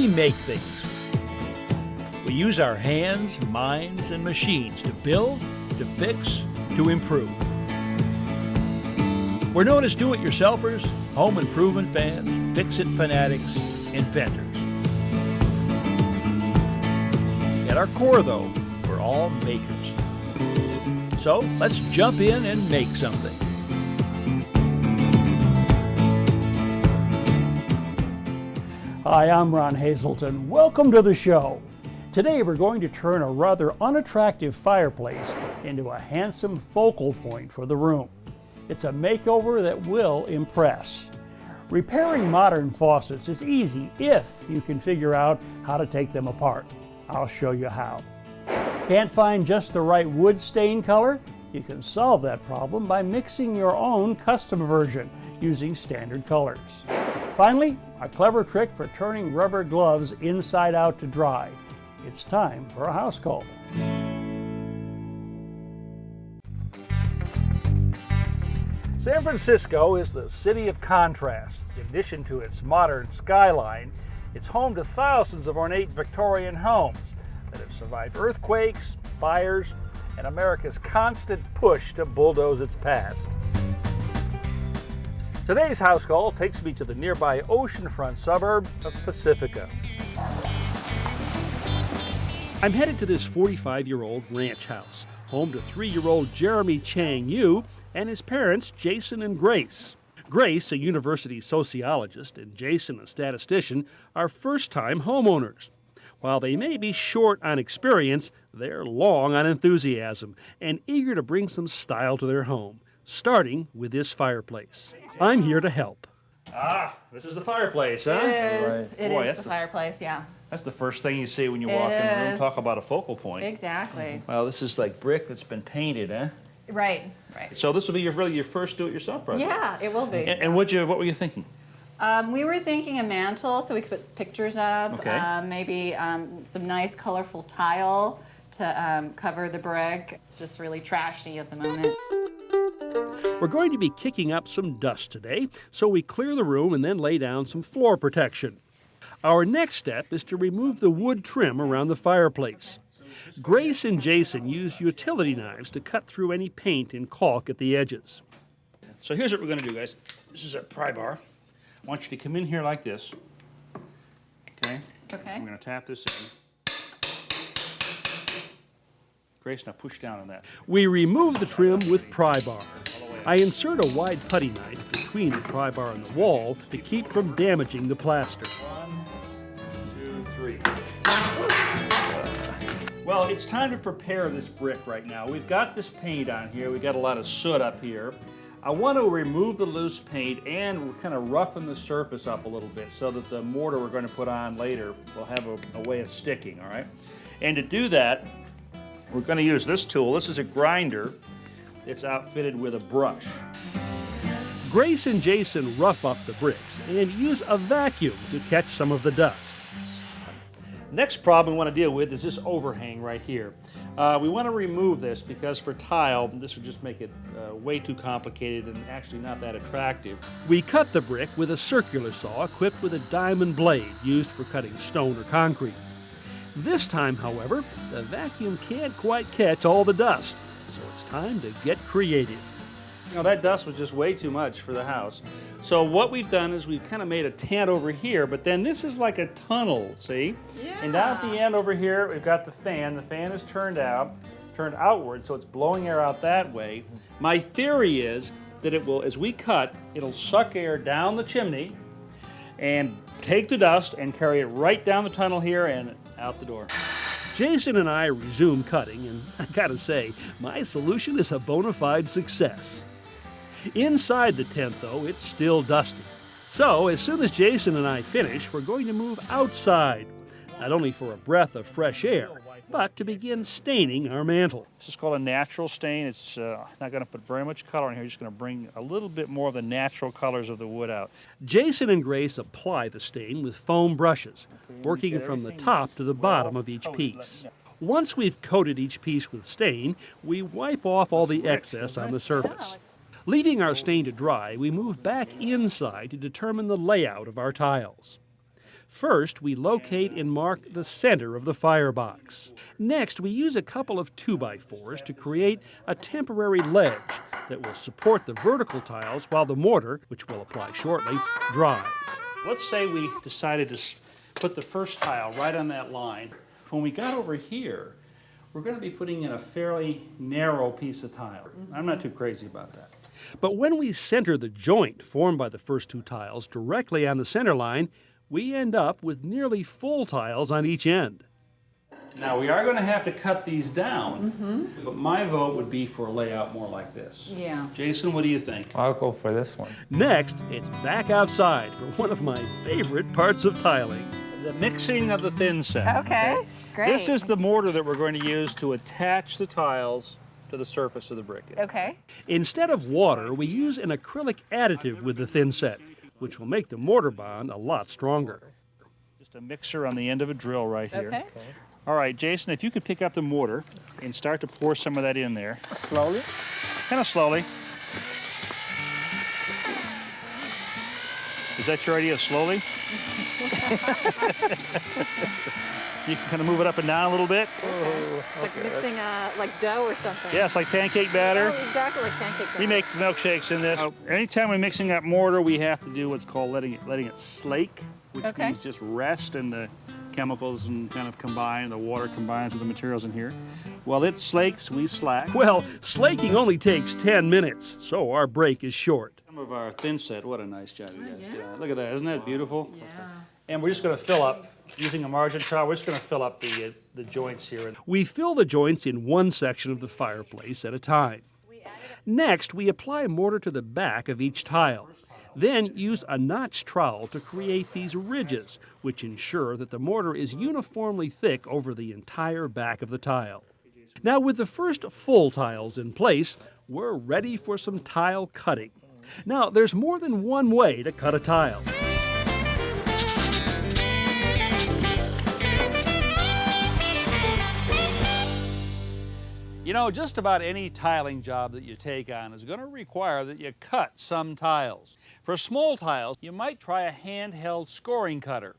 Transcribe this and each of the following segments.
we make things. We use our hands, minds, and machines to build, to fix, to improve. We're known as do-it-yourselfers, home improvement fans, fix-it fanatics, inventors. At our core, though, we're all makers. So let's jump in and make something. Hi, I'm Ron Hazelton. Welcome to the show. Today we're going to turn a rather unattractive fireplace into a handsome focal point for the room. It's a makeover that will impress. Repairing modern faucets is easy if you can figure out how to take them apart. I'll show you how. Can't find just the right wood stain color? You can solve that problem by mixing your own custom version using standard colors. Finally, a clever trick for turning rubber gloves inside out to dry. It's time for a house call. San Francisco is the city of contrast. In addition to its modern skyline, it's home to thousands of ornate Victorian homes that have survived earthquakes, fires, and America's constant push to bulldoze its past. Today's house call takes me to the nearby oceanfront suburb of Pacifica. I'm headed to this 45-year-old ranch house, home to 3-year-old Jeremy Chang Yu and his parents, Jason and Grace. Grace, a university sociologist, and Jason, a statistician, are first-time homeowners. While they may be short on experience, they're long on enthusiasm and eager to bring some style to their home, starting with this fireplace. I'm here to help. This is the fireplace, huh? It is. Right. It Boy, is the fireplace, yeah. That's the first thing you see when you walk in the room. is. Talk about a focal point. Exactly. Well, this is like brick that's been painted, huh? Right, right. So this will be really your first do-it-yourself project. Yeah, it will be. And what were you thinking? We were thinking a mantle, so we could put pictures up. Okay. Maybe some nice colorful tile to cover the brick. It's just really trashy at the moment. We're going to be kicking up some dust today, so we clear the room and then lay down some floor protection. Our next step is to remove the wood trim around the fireplace. Grace and Jason use utility knives to cut through any paint and caulk at the edges. So here's what we're going to do, guys. This is a pry bar. I want you to come in here like this. Okay? Okay. I'm going to tap this in. Grace, now push down on that. We remove the trim with pry bar. I insert a wide putty knife between the pry bar and the wall to keep from damaging the plaster. 1, 2, 3. Well, it's time to prepare this brick right now. We've got this paint on here. We've got a lot of soot up here. I want to remove the loose paint and kind of roughen the surface up a little bit so that the mortar we're going to put on later will have a way of sticking, all right? And to do that, we're going to use this tool. This is a grinder. It's outfitted with a brush. Grace and Jason rough up the bricks and use a vacuum to catch some of the dust. Next problem we want to deal with is this overhang right here. We want to remove this because for tile, this would just make it way too complicated and actually not that attractive. We cut the brick with a circular saw equipped with a diamond blade used for cutting stone or concrete. This time, however, the vacuum can't quite catch all the dust, so it's time to get creative. You know, that dust was just way too much for the house. So what we've done is we've kind of made a tent over here, but then this is like a tunnel, see? Yeah. And down at the end over here, we've got the fan. The fan is turned outward, so it's blowing air out that way. My theory is that it will, as we cut, it'll suck air down the chimney and take the dust and carry it right down the tunnel here and out the door. Jason and I resume cutting, and I gotta say, my solution is a bona fide success. Inside the tent, though, it's still dusty. So, as soon as Jason and I finish, we're going to move outside, not only for a breath of fresh air, but to begin staining our mantle. This is called a natural stain. It's not going to put very much color in here. Just going to bring a little bit more of the natural colors of the wood out. Jason and Grace apply the stain with foam brushes, working from the top to the bottom of each piece. Once we've coated each piece with stain, we wipe off all the excess on the surface. Leaving our stain to dry, we move back inside to determine the layout of our tiles. First, we locate and mark the center of the firebox. Next, we use a couple of 2x4s to create a temporary ledge that will support the vertical tiles while the mortar, which we'll apply shortly, dries. Let's say we decided to put the first tile right on that line. When we got over here, we're going to be putting in a fairly narrow piece of tile. I'm not too crazy about that. But when we center the joint formed by the first two tiles directly on the center line, we end up with nearly full tiles on each end. Now we are going to have to cut these down, but my vote would be for a layout more like this. Yeah. Jason, what do you think? I'll go for this one. Next, it's back outside for one of my favorite parts of tiling. The mixing of the thin set. Okay, great. This is the mortar that we're going to use to attach the tiles to the surface of the brick. Okay. Instead of water, we use an acrylic additive with the thin set, which will make the mortar bond a lot stronger. Just a mixer on the end of a drill right here. Okay. All right, Jason, if you could pick up the mortar and start to pour some of that in there. Slowly? Kind of slowly. Is that your idea of slowly? You can kind of move it up and down a little bit. Like mixing like dough or something. Yeah, it's like pancake batter. Oh, exactly like pancake batter. We make milkshakes in this. Anytime we're mixing up mortar, we have to do what's called letting it slake, which Okay. means just rest and the chemicals and kind of combine, the water combines with the materials in here. While it slakes, we slack. Well, slaking only takes 10 minutes, so our break is short. Some of our thin set, what a nice job you guys did. Look at that, isn't that beautiful? Yeah. And we're just going to fill up, using a margin trowel, we're just going to fill up the joints here. We fill the joints in one section of the fireplace at a time. Next, we apply mortar to the back of each tile. Then use a notch trowel to create these ridges, which ensure that the mortar is uniformly thick over the entire back of the tile. Now, with the first full tiles in place, we're ready for some tile cutting. Now, there's more than one way to cut a tile. You know, just about any tiling job that you take on is going to require that you cut some tiles. For small tiles, you might try a handheld scoring cutter.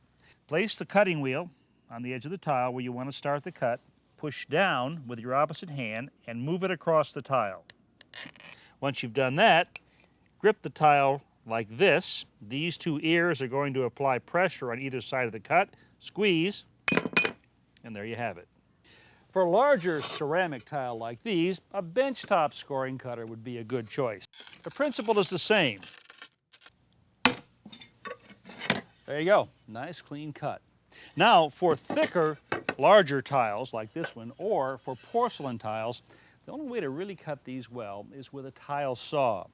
Place the cutting wheel on the edge of the tile where you want to start the cut, push down with your opposite hand, and move it across the tile. Once you've done that, grip the tile like this. These two ears are going to apply pressure on either side of the cut, squeeze, and there you have it. For a larger ceramic tile like these, a benchtop scoring cutter would be a good choice. The principle is the same. There you go, nice clean cut. Now for thicker, larger tiles like this one, or for porcelain tiles, the only way to really cut these well is with a tile saw.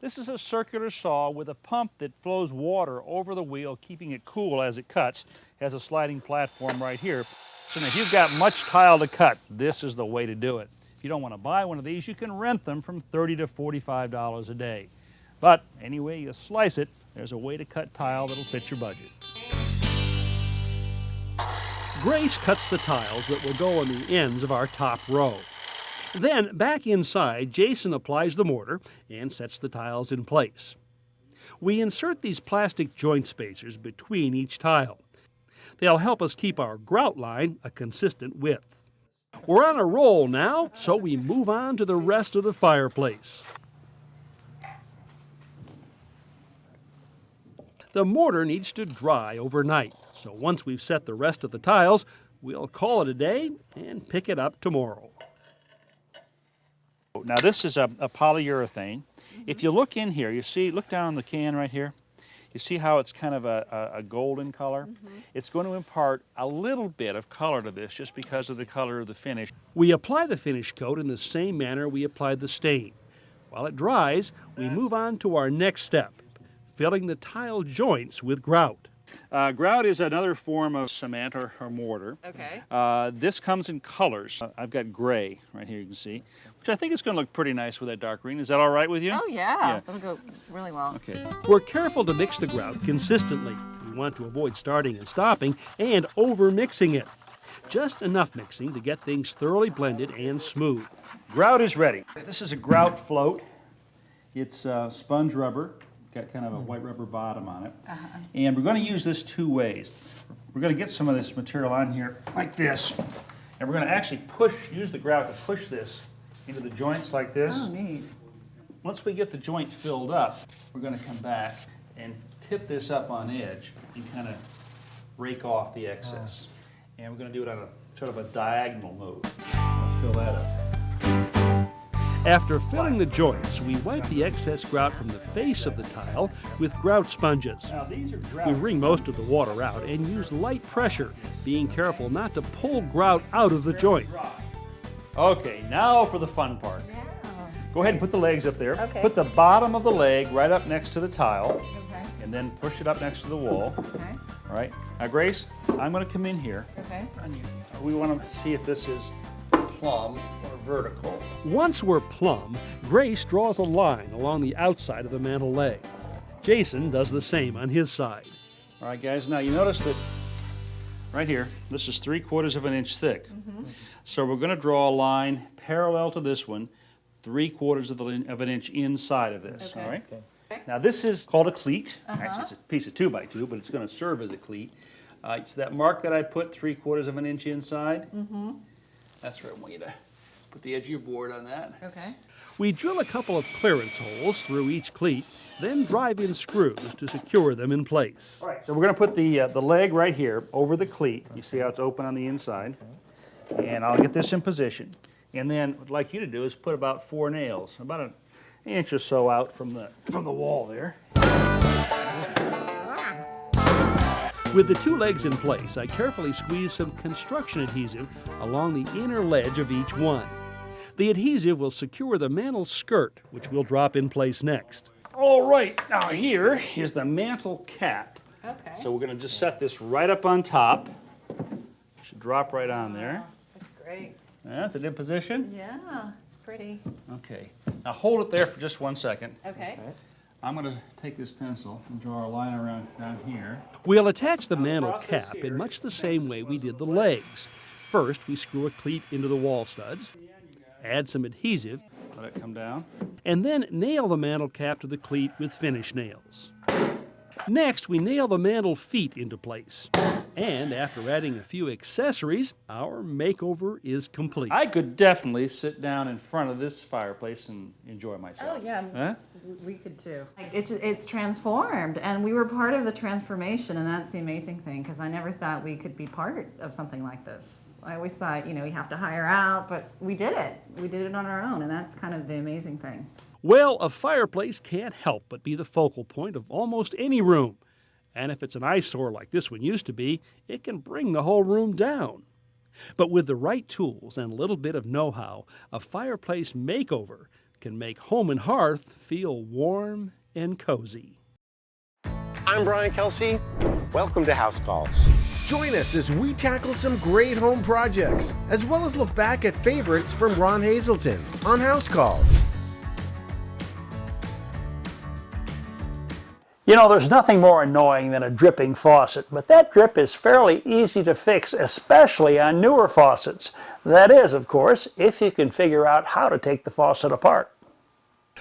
This is a circular saw with a pump that flows water over the wheel, keeping it cool as it cuts. It has a sliding platform right here. So if you've got much tile to cut, this is the way to do it. If you don't want to buy one of these, you can rent them from $30 to $45 a day. But any way you slice it, there's a way to cut tile that'll fit your budget. Grace cuts the tiles that will go on the ends of our top row. Then, back inside, Jason applies the mortar and sets the tiles in place. We insert these plastic joint spacers between each tile. They'll help us keep our grout line a consistent width. We're on a roll now, so we move on to the rest of the fireplace. The mortar needs to dry overnight, so once we've set the rest of the tiles, we'll call it a day and pick it up tomorrow. Now this is a polyurethane. If you look in here, you see, look down the can right here. You see how it's kind of a golden color? It's going to impart a little bit of color to this just because of the color of the finish. We apply the finish coat in the same manner we applied the stain. While it dries, we move on to our next step, filling the tile joints with grout. Grout is another form of cement or mortar. Okay. This comes in colors. I've got gray right here, you can see, which I think is going to look pretty nice with that dark green. Is that all right with you? Oh yeah, that'll go really well. Okay. We're careful to mix the grout consistently. We want to avoid starting and stopping and over-mixing it. Just enough mixing to get things thoroughly blended and smooth. Grout is ready. This is a grout float. It's sponge rubber. got kind of a white rubber bottom on it. And we're going to use this two ways. We're going to get some of this material on here like this, and we're going to actually use the grout to push this into the joints like this. Oh, neat. Once we get the joint filled up, we're going to come back and tip this up on edge and kind of rake off the excess. And we're going to do it on a sort of a diagonal move. I'll fill that up. After filling the joints, we wipe the excess grout from the face of the tile with grout sponges. Now these are We grout. wring most of the water out and use light pressure, being careful not to pull grout out of the joint. Okay, now for the fun part. Go ahead and put the legs up there. Okay. Put the bottom of the leg right up next to the tile, Okay. and then push it up next to the wall. Okay. All right. Now, Grace, I'm going to come in here. Okay. We want to see if this is plumb or vertical. Once we're plumb, Grace draws a line along the outside of the mantle leg. Jason does the same on his side. All right, guys. Now you notice that right here, this is 3/4 of an inch thick. So we're going to draw a line parallel to this one, 3/4 of an inch inside of this. Okay. All right. Now this is called a cleat. Actually, it's a piece of 2x2, but it's going to serve as a cleat. So that mark that I put 3/4 of an inch inside. That's where I want you to put the edge of your board on that. Okay. We drill a couple of clearance holes through each cleat, then drive in screws to secure them in place. All right. So we're going to put the leg right here over the cleat. You see how it's open on the inside. And I'll get this in position. And then what I'd like you to do is put about 4 nails, about an inch or so out from the wall there. With the two legs in place, I carefully squeeze some construction adhesive along the inner ledge of each one. The adhesive will secure the mantle skirt, which we'll drop in place next. All right, now here is the mantle cap. Okay. So we're going to just set this right up on top. Should drop right on there. That's great. That's it in position. Yeah, it's pretty. Okay. Now hold it there for just 1 second. Okay. I'm going to take this pencil and draw a line around down here. We'll attach the mantle cap in much the same way we did the legs. First, we screw a cleat into the wall studs, add some adhesive, Let it come down. and then nail the mantle cap to the cleat with finish nails. Next, we nail the mantle feet into place. And after adding a few accessories, our makeover is complete. I could definitely sit down in front of this fireplace and enjoy myself. Oh, yeah. Huh? We could too. It's transformed, and we were part of the transformation, and that's the amazing thing, because I never thought we could be part of something like this. I always thought, you have to hire out, but we did it. We did it on our own, and that's kind of the amazing thing. Well, a fireplace can't help but be the focal point of almost any room. And if it's an eyesore like this one used to be, it can bring the whole room down. But with the right tools and a little bit of know-how, a fireplace makeover can make home and hearth feel warm and cozy. I'm Brian Kelsey. Welcome to HouseCalls. Join us as we tackle some great home projects, as well as look back at favorites from Ron Hazelton on HouseCalls. There's nothing more annoying than a dripping faucet, but that drip is fairly easy to fix, especially on newer faucets. That is, of course, if you can figure out how to take the faucet apart.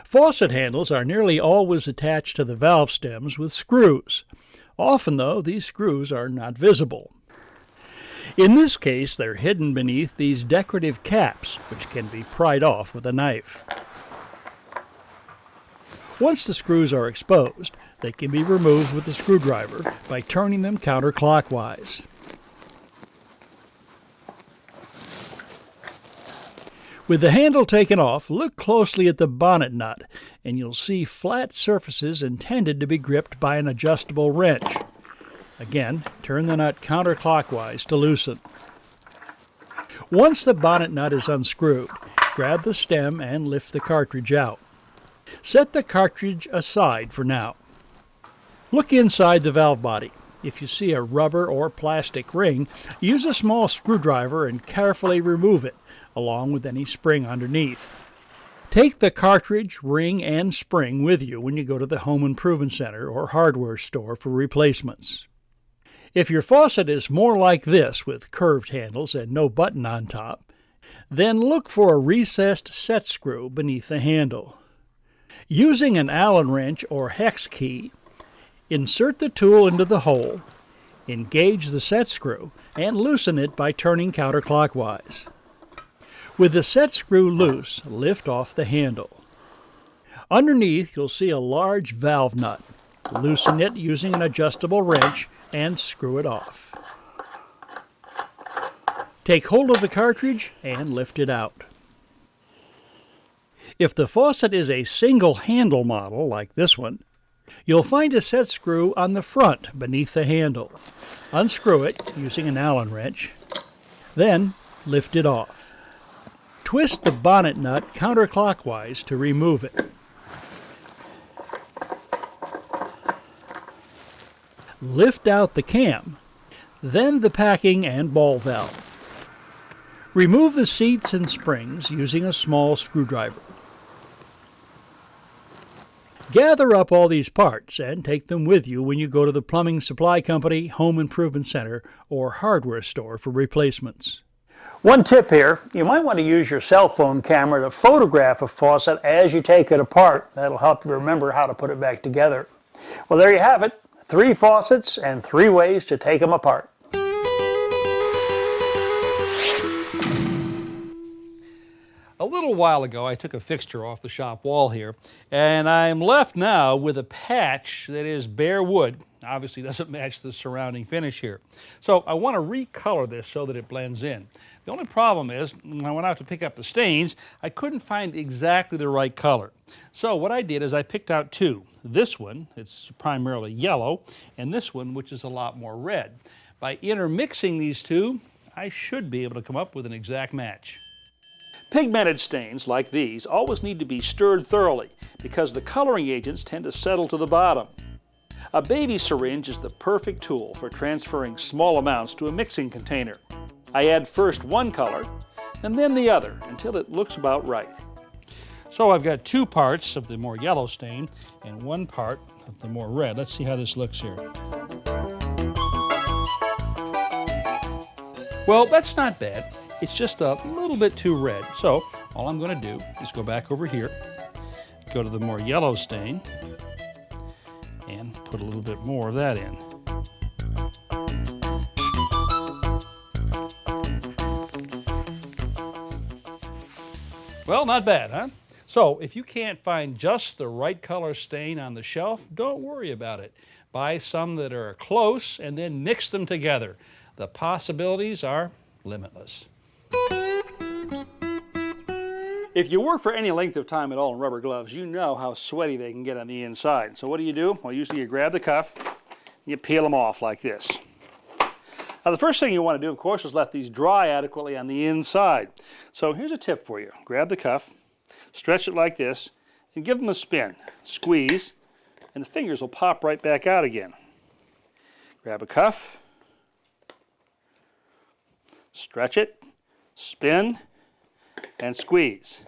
Faucet handles are nearly always attached to the valve stems with screws. Often, though, these screws are not visible. In this case, they're hidden beneath these decorative caps, which can be pried off with a knife. Once the screws are exposed, they can be removed with a screwdriver by turning them counterclockwise. With the handle taken off, look closely at the bonnet nut, and you'll see flat surfaces intended to be gripped by an adjustable wrench. Again, turn the nut counterclockwise to loosen. Once the bonnet nut is unscrewed, grab the stem and lift the cartridge out. Set the cartridge aside for now. Look inside the valve body. If you see a rubber or plastic ring, use a small screwdriver and carefully remove it, along with any spring underneath. Take the cartridge, ring, and spring with you when you go to the home improvement center or hardware store for replacements. If your faucet is more like this with curved handles and no button on top, then look for a recessed set screw beneath the handle. Using an Allen wrench or hex key, insert the tool into the hole, engage the set screw, and loosen it by turning counterclockwise. With the set screw loose, lift off the handle. Underneath, you'll see a large valve nut. Loosen it using an adjustable wrench and screw it off. Take hold of the cartridge and lift it out. If the faucet is a single handle model, like this one, you'll find a set screw on the front beneath the handle. Unscrew it using an Allen wrench, then lift it off. Twist the bonnet nut counterclockwise to remove it. Lift out the cam, then the packing and ball valve. Remove the seats and springs using a small screwdriver. Gather up all these parts and take them with you when you go to the plumbing supply company, home improvement center, or hardware store for replacements. One tip here, you might want to use your cell phone camera to photograph a faucet as you take it apart. That'll help you remember how to put it back together. Well, there you have it. 3 faucets and 3 ways to take them apart. A little while ago, I took a fixture off the shop wall here, and I'm left now with a patch that is bare wood. Obviously doesn't match the surrounding finish here. So I want to recolor this so that it blends in. The only problem is, when I went out to pick up the stains, I couldn't find exactly the right color. So what I did is I picked out 2. This one, it's primarily yellow, and this one, which is a lot more red. By intermixing these 2, I should be able to come up with an exact match. Pigmented stains like these always need to be stirred thoroughly because the coloring agents tend to settle to the bottom. A baby syringe is the perfect tool for transferring small amounts to a mixing container. I add first one color and then the other until it looks about right. So I've got 2 parts of the more yellow stain and 1 part of the more red. Let's see how this looks here. Well, that's not bad. It's just a little bit too red. So all I'm going to do is go back over here, go to the more yellow stain, and put a little bit more of that in. Well, not bad, huh? So if you can't find just the right color stain on the shelf, don't worry about it. Buy some that are close and then mix them together. The possibilities are limitless. If you work for any length of time at all in rubber gloves, you know how sweaty they can get on the inside. So what do? Well, usually you grab the cuff, and you peel them off like this. Now the first thing you want to do, of course, is let these dry adequately on the inside. So here's a tip for you. Grab the cuff, stretch it like this, and give them a spin. Squeeze, and the fingers will pop right back out again. Grab a cuff, stretch it, spin, and squeeze.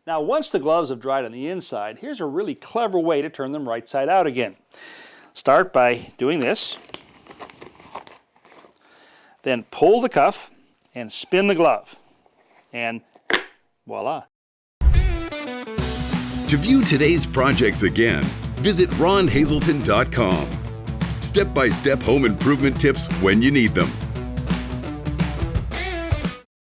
Now once the gloves have dried on the inside, here's a really clever way to turn them right side out again. Start by doing this, then pull the cuff and spin the glove, and voila. To view today's projects again, visit ronhazelton.com. Step-by-step home improvement tips when you need them.